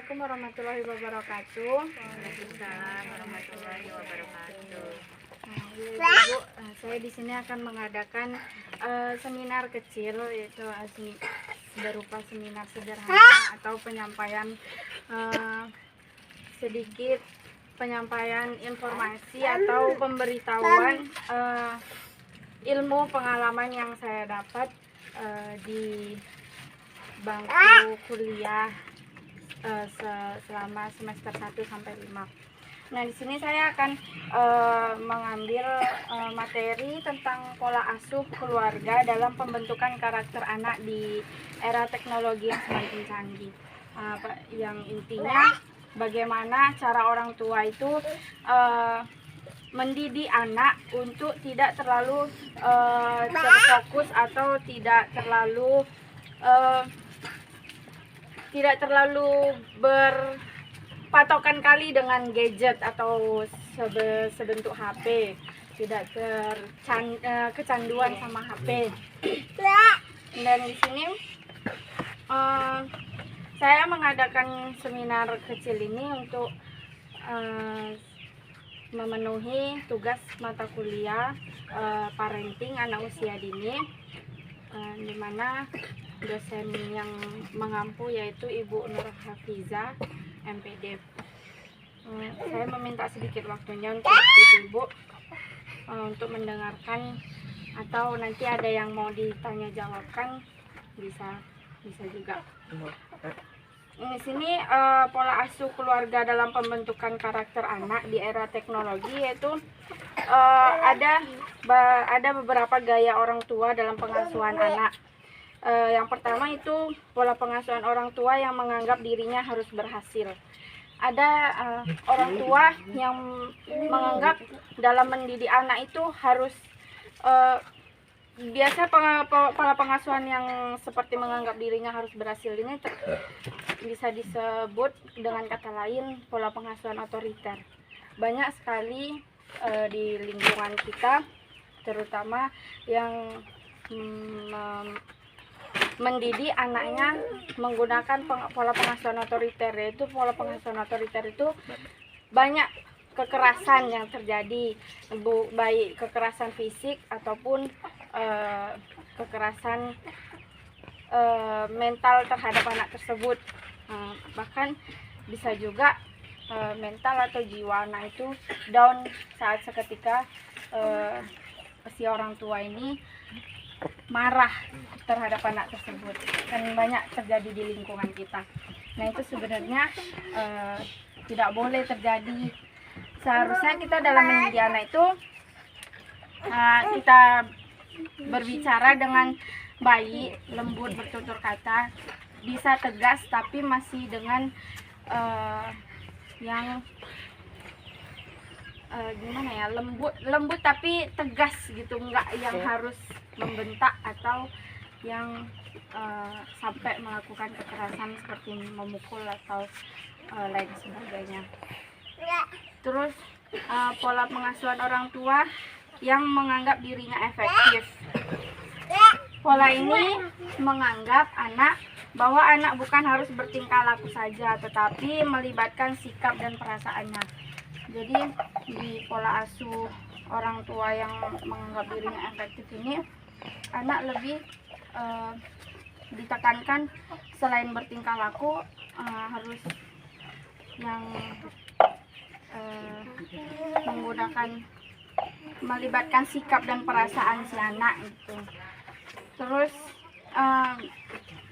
Assalamualaikum warahmatullahi wabarakatuh. Waalaikumsalam warahmatullahi wabarakatuh. Ibu, saya di sini akan mengadakan seminar kecil, yaitu berupa seminar sederhana atau penyampaian sedikit penyampaian informasi atau pemberitahuan ilmu pengalaman yang saya dapat di bangku kuliah selama semester 1 sampai 5. Nah, di sini saya akan mengambil materi tentang pola asuh keluarga dalam pembentukan karakter anak di era teknologi yang semakin canggih. Yang intinya bagaimana cara orang tua itu mendidik anak untuk tidak terlalu terfokus atau tidak terlalu berpatokan kali dengan gadget atau sebentuk HP, tidak kecanduan sama HP. Dan di sini saya mengadakan seminar kecil ini untuk memenuhi tugas mata kuliah parenting anak usia dini, di mana dosen yang mengampu yaitu Ibu Nur Hafiza, MPD. Saya meminta sedikit waktunya untuk ibu-ibu untuk mendengarkan, atau nanti ada yang mau ditanya jawabkan bisa juga. Di sini pola asuh keluarga dalam pembentukan karakter anak di era teknologi, yaitu ada beberapa gaya orang tua dalam pengasuhan anak. Yang pertama itu pola pengasuhan orang tua yang menganggap dirinya harus berhasil. Ada orang tua yang menganggap dalam mendidik anak itu harus biasa pola pengasuhan yang seperti menganggap dirinya harus berhasil ini bisa disebut dengan kata lain pola pengasuhan otoriter. Banyak sekali di lingkungan kita, terutama yang mendidik anaknya menggunakan pola pengasuhan otoriter. Yaitu pola pengasuhan otoriter itu banyak kekerasan yang terjadi, baik kekerasan fisik ataupun kekerasan mental terhadap anak tersebut. Bahkan bisa juga mental atau jiwa anak itu down saat seketika si orang tua ini marah terhadap anak tersebut, dan banyak terjadi di lingkungan kita. Nah, itu sebenarnya tidak boleh terjadi. Seharusnya kita dalam mendidik anak itu kita berbicara dengan baik, lembut, bertutur kata, bisa tegas tapi masih dengan yang gimana ya, lembut tapi tegas gitu, enggak yang harus membentak atau yang sampai melakukan kekerasan seperti memukul atau lain sebagainya. Terus pola pengasuhan orang tua yang menganggap dirinya efektif. Pola ini menganggap bahwa anak bukan harus bertingkah laku saja, tetapi melibatkan sikap dan perasaannya. Jadi di pola asuh orang tua yang menganggap dirinya efektif ini, anak lebih ditekankan selain bertingkah laku harus yang melibatkan sikap dan perasaan si anak itu. Terus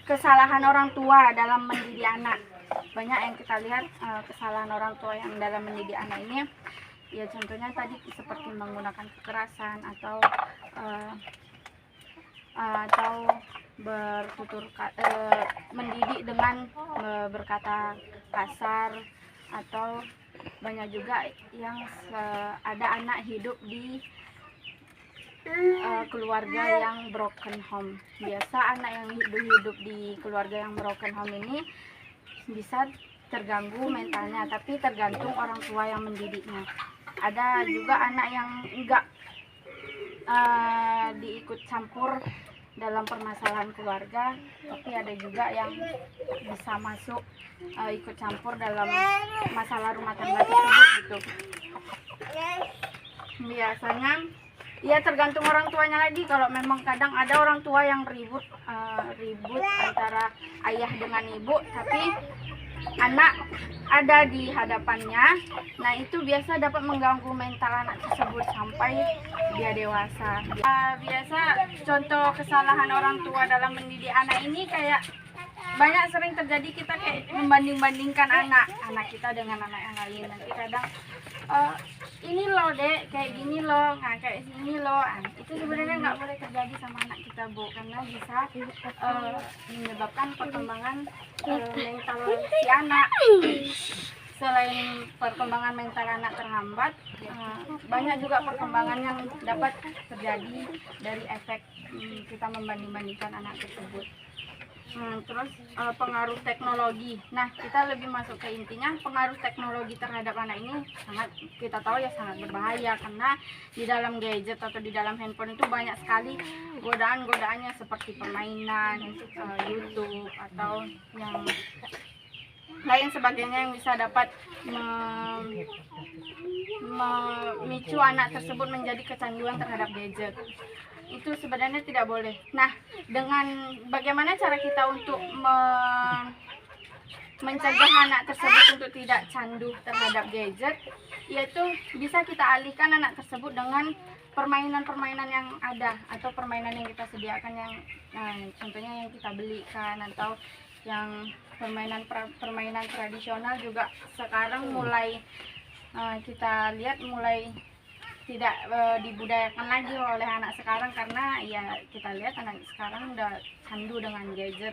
kesalahan orang tua dalam mendidik anak. Banyak yang kita lihat kesalahan orang tua yang dalam mendidik anak ini, ya contohnya tadi seperti menggunakan kekerasan atau mendidik dengan berkata kasar, atau banyak juga yang ada anak hidup di keluarga yang broken home. Biasa anak yang hidup di keluarga yang broken home ini bisa terganggu mentalnya, tapi tergantung orang tua yang mendidiknya. Ada juga anak yang enggak diikut campur dalam permasalahan keluarga, tapi ada juga yang bisa masuk ikut campur dalam masalah rumah tangga tersebut gitu. Biasanya ya tergantung orang tuanya lagi. Kalau memang kadang ada orang tua yang ribut antara ayah dengan ibu, tapi anak ada di hadapannya, nah itu biasa dapat mengganggu mental anak tersebut sampai dia dewasa. Biasa contoh kesalahan orang tua dalam mendidik anak ini kayak banyak sering terjadi, kita kayak membanding-bandingkan anak kita dengan anak yang lain. Nanti kadang ini loh dek, kayak gini loh, nah kayak sini loh. Itu sebenarnya nggak boleh terjadi sama anak kita, Bu, karena bisa menyebabkan perkembangan mental si anak. Selain perkembangan mental anak terhambat, banyak juga perkembangan yang dapat terjadi dari efek kita membanding-bandingkan anak tersebut. Terus pengaruh teknologi. Nah, kita lebih masuk ke intinya, pengaruh teknologi terhadap anak ini sangat, kita tahu ya, sangat berbahaya, karena di dalam gadget atau di dalam handphone itu banyak sekali godaan-godaannya seperti permainan, YouTube atau yang lain sebagainya yang bisa dapat memicu anak tersebut menjadi kecanduan terhadap gadget. Itu sebenarnya tidak boleh. Nah, dengan bagaimana cara kita untuk mencegah anak tersebut untuk tidak candu terhadap gadget, yaitu bisa kita alihkan anak tersebut dengan permainan-permainan yang ada atau permainan yang kita sediakan, yang contohnya yang kita belikan, atau yang permainan tradisional juga sekarang mulai kita lihat mulai tidak dibudayakan lagi oleh anak sekarang, karena ya kita lihat anak sekarang udah candu dengan gadget,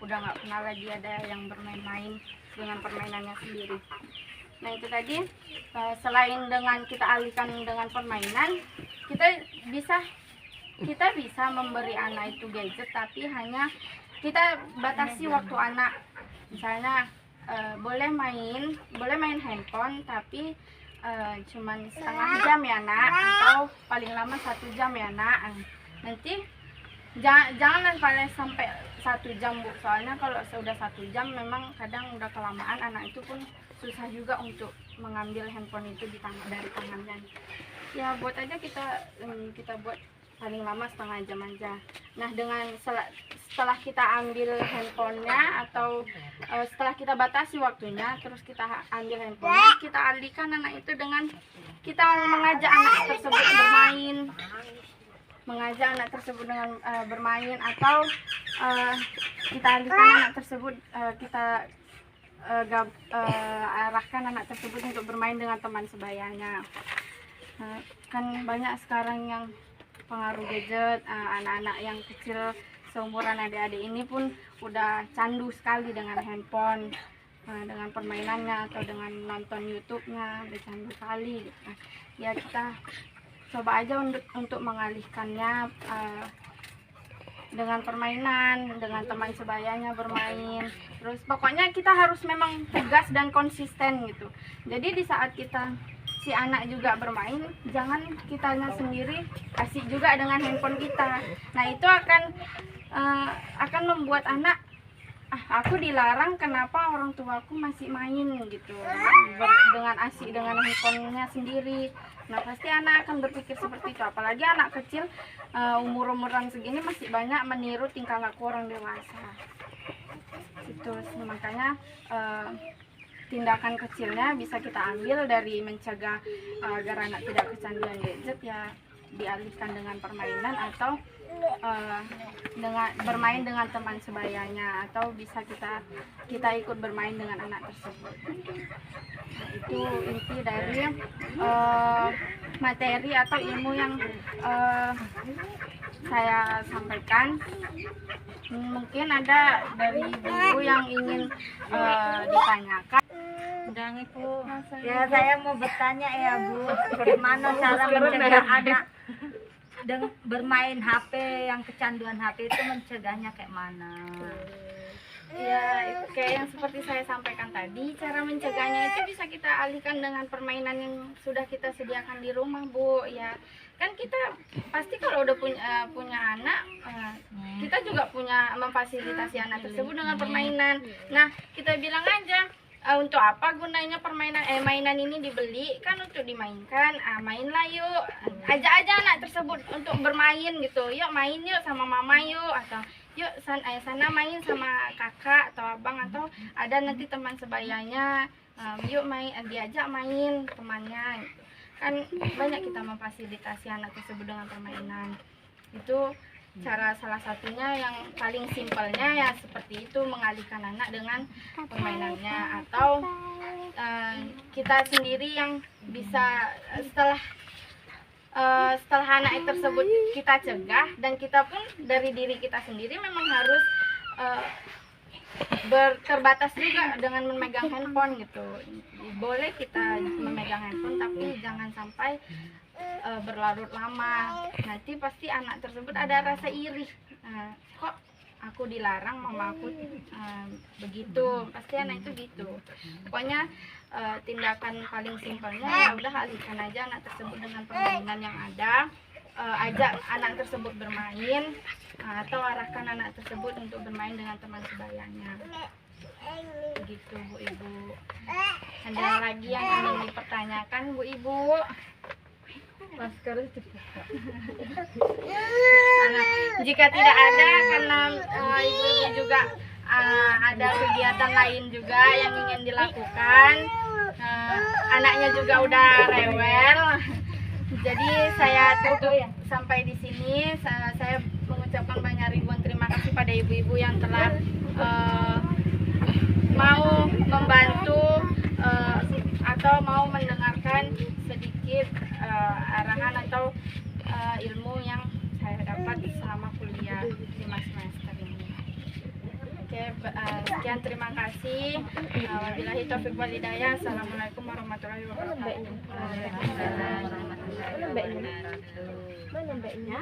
udah nggak kenal lagi ada yang bermain-main dengan permainannya sendiri. Nah itu tadi, selain dengan kita alihkan dengan permainan, kita bisa memberi anak itu gadget, tapi hanya kita batasi waktu anak. Misalnya boleh main handphone, tapi cuman setengah jam ya nak, atau paling lama 1 jam ya nak. Nanti jangan paling sampai 1 jam, Bu, soalnya kalau sudah 1 jam memang kadang udah kelamaan, anak itu pun susah juga untuk mengambil handphone itu dari tangannya. Ya buat aja kita buat paling lama setengah jam aja. Nah, dengan setelah kita ambil handphonenya, atau setelah kita batasi waktunya, terus kita ambil handphonenya, kita alihkan anak itu dengan kita mengajak anak tersebut dengan bermain, atau kita alihkan anak tersebut, kita arahkan anak tersebut untuk bermain dengan teman sebayanya. Kan banyak sekarang yang pengaruh gadget, anak-anak yang kecil seumuran adik-adik ini pun udah candu sekali dengan handphone, dengan permainannya atau dengan nonton YouTube-nya, udah candu sekali. Ya kita coba aja untuk mengalihkannya dengan permainan, dengan teman sebayanya bermain. Terus pokoknya kita harus memang tegas dan konsisten gitu. Jadi di saat si anak juga bermain, jangan kitanya sendiri asik juga dengan handphone kita. Nah itu akan membuat anak, aku dilarang, kenapa orang tuaku masih main gitu, dengan asik dengan handphonenya sendiri. Nah pasti anak akan berpikir seperti itu, apalagi anak kecil umur-umuran segini masih banyak meniru tingkah laku orang dewasa. Itu makanya tindakan kecilnya bisa kita ambil dari mencegah agar anak tidak kecanduan gadget, ya dialihkan dengan permainan, atau dengan bermain dengan teman sebayanya, atau bisa kita ikut bermain dengan anak tersebut. Nah, itu inti dari materi atau ilmu yang saya sampaikan. Mungkin ada dari ibu yang ingin ditanyakan. Bu. Ya saya mau bertanya ya Bu, bagaimana cara mencegah anak bermain HP, yang kecanduan HP itu mencegahnya kayak mana? Ya, kayak yang seperti saya sampaikan tadi, cara mencegahnya itu bisa kita alihkan dengan permainan yang sudah kita sediakan di rumah, Bu. Ya, kan kita pasti kalau udah punya anak, kita juga punya memfasilitasi anak tersebut dengan permainan. Nah, kita bilang aja, untuk apa gunanya mainan ini dibeli, kan untuk dimainkan. Mainlah yuk, ajak aja anak tersebut untuk bermain gitu. Yuk main yuk sama mama yuk, atau yuk sana main sama kakak atau abang, atau ada nanti teman sebayanya, yuk diajak main temannya gitu. Kan banyak kita memfasilitasi anak tersebut dengan permainan. Itu cara salah satunya yang paling simpelnya ya seperti itu, mengalihkan anak dengan permainannya. Atau kita sendiri yang bisa setelah anak tersebut kita cegah, dan kita pun dari diri kita sendiri memang harus terbatas juga dengan memegang handphone gitu. Boleh kita memegang handphone, tapi jangan sampai berlarut lama. Nanti pasti anak tersebut ada rasa iri. Kok aku dilarang, mama aku begitu, pasti anak itu gitu. Pokoknya tindakan paling simpelnya ya udah alihkan aja anak tersebut dengan permainan yang ada. Ajak anak tersebut bermain, atau arahkan anak tersebut untuk bermain dengan teman sebayanya. Begitu, Bu Ibu. Ada lagi yang ingin dipertanyakan, Bu Ibu? Masker dibuka. Jika tidak ada, karena ibu-ibu juga ada kegiatan lain juga yang ingin dilakukan, anaknya juga udah rewel, jadi saya tutup sampai di sini. Saya mengucapkan banyak ribuan terima kasih pada ibu-ibu yang telah mau membantu atau mau mendengarkan sedikit arahan atau ilmu yang saya dapat selama kuliah 5 semester ini. Oke, sekian, terima kasih. Wabillahi taufiq wal hidayah. Assalamualaikum warahmatullahi wabarakatuh. Mana mbaknya?